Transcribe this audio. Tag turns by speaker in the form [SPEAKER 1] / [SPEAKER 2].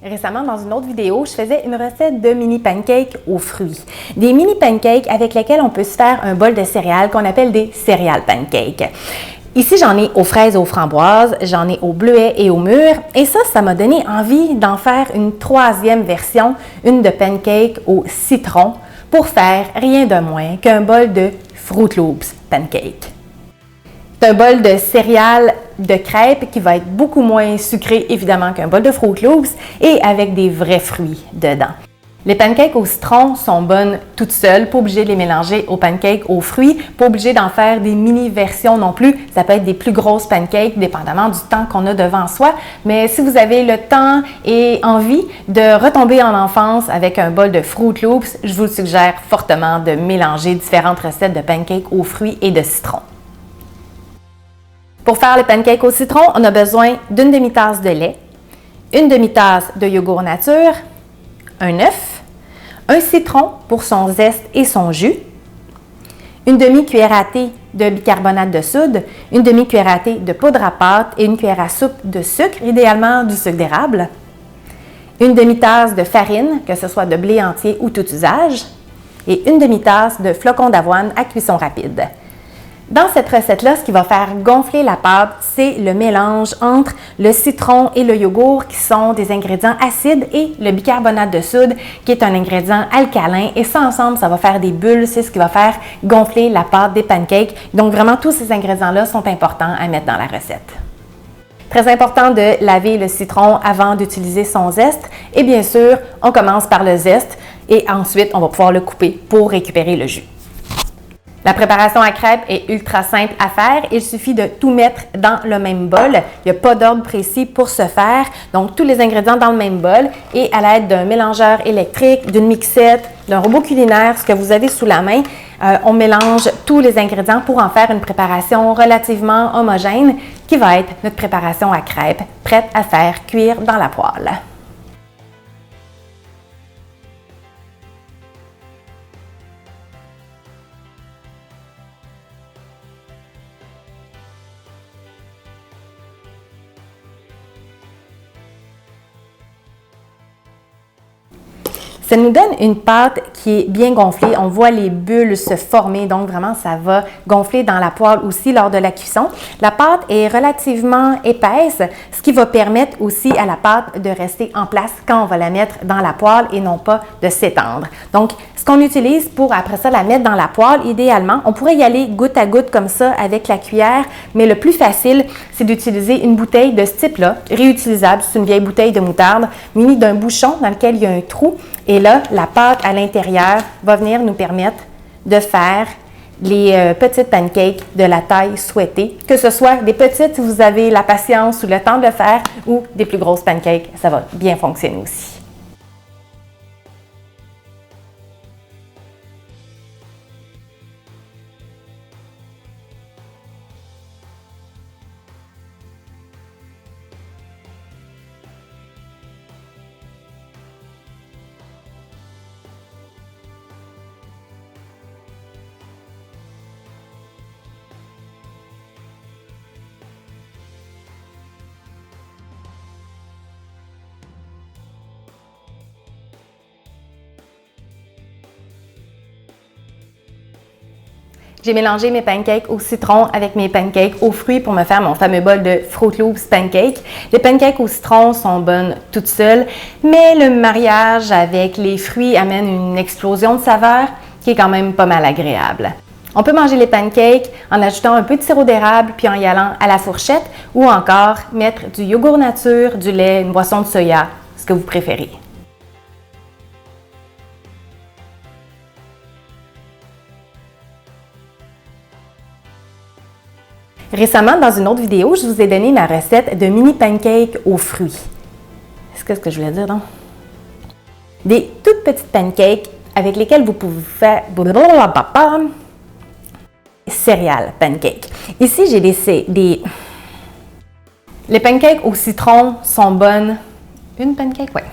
[SPEAKER 1] Récemment, dans une autre vidéo, je faisais une recette de mini pancakes aux fruits. Des mini pancakes avec lesquels on peut se faire un bol de céréales qu'on appelle des céréales pancakes. Ici, j'en ai aux fraises et aux framboises, j'en ai aux bleuets et aux mûres. Et ça m'a donné envie d'en faire une troisième version, une de pancakes au citron, pour faire rien de moins qu'un bol de Fruit Loops pancakes. C'est un bol de céréales de crêpes qui va être beaucoup moins sucré évidemment qu'un bol de Fruit Loops et avec des vrais fruits dedans. Les pancakes au citron sont bonnes toutes seules, pas obligé de les mélanger aux pancakes aux fruits, pas obligé d'en faire des mini-versions non plus. Ça peut être des plus grosses pancakes, dépendamment du temps qu'on a devant soi. Mais si vous avez le temps et envie de retomber en enfance avec un bol de Fruit Loops, je vous suggère fortement de mélanger différentes recettes de pancakes aux fruits et de citron. Pour faire les pancakes au citron, on a besoin d'une demi-tasse de lait, une demi-tasse de yogourt nature, un œuf, un citron pour son zeste et son jus, une demi-cuillère à thé de bicarbonate de soude, une demi-cuillère à thé de poudre à pâte et une cuillère à soupe de sucre, idéalement du sucre d'érable, une demi-tasse de farine, que ce soit de blé entier ou tout usage, et une demi-tasse de flocons d'avoine à cuisson rapide. Dans cette recette-là, ce qui va faire gonfler la pâte, c'est le mélange entre le citron et le yogourt qui sont des ingrédients acides et le bicarbonate de soude qui est un ingrédient alcalin. Et ça, ensemble, ça va faire des bulles. C'est ce qui va faire gonfler la pâte des pancakes. Donc, vraiment, tous ces ingrédients-là sont importants à mettre dans la recette. Très important de laver le citron avant d'utiliser son zeste. Et bien sûr, on commence par le zeste et ensuite, on va pouvoir le couper pour récupérer le jus. La préparation à crêpes est ultra simple à faire. Il suffit de tout mettre dans le même bol. Il n'y a pas d'ordre précis pour ce faire. Donc, tous les ingrédients dans le même bol et à l'aide d'un mélangeur électrique, d'une mixette, d'un robot culinaire, ce que vous avez sous la main, on mélange tous les ingrédients pour en faire une préparation relativement homogène qui va être notre préparation à crêpes, prête à faire cuire dans la poêle. Ça nous donne une pâte qui est bien gonflée. On voit les bulles se former, donc vraiment ça va gonfler dans la poêle aussi lors de la cuisson. La pâte est relativement épaisse, ce qui va permettre aussi à la pâte de rester en place quand on va la mettre dans la poêle et non pas de s'étendre. Donc, ce qu'on utilise pour après ça la mettre dans la poêle, idéalement, on pourrait y aller goutte à goutte comme ça avec la cuillère, mais le plus facile, c'est d'utiliser une bouteille de ce type-là, réutilisable. C'est une vieille bouteille de moutarde munie d'un bouchon dans lequel il y a un trou. Et là, la pâte à l'intérieur va venir nous permettre de faire les petites pancakes de la taille souhaitée. Que ce soit des petites si vous avez la patience ou le temps de le faire, ou des plus grosses pancakes, ça va bien fonctionner aussi. J'ai mélangé mes pancakes au citron avec mes pancakes aux fruits pour me faire mon fameux bol de Fruit Loops pancakes. Les pancakes au citron sont bonnes toutes seules, mais le mariage avec les fruits amène une explosion de saveurs qui est quand même pas mal agréable. On peut manger les pancakes en ajoutant un peu de sirop d'érable puis en y allant à la fourchette ou encore mettre du yogourt nature, du lait, une boisson de soya, ce que vous préférez. Récemment, dans une autre vidéo, je vous ai donné ma recette de mini pancakes aux fruits. Est-ce que je voulais dire, non? Des toutes petites pancakes avec lesquelles vous pouvez faire céréales pancakes. Ici, j'ai les pancakes au citron sont bonnes. Une pancake, ouais.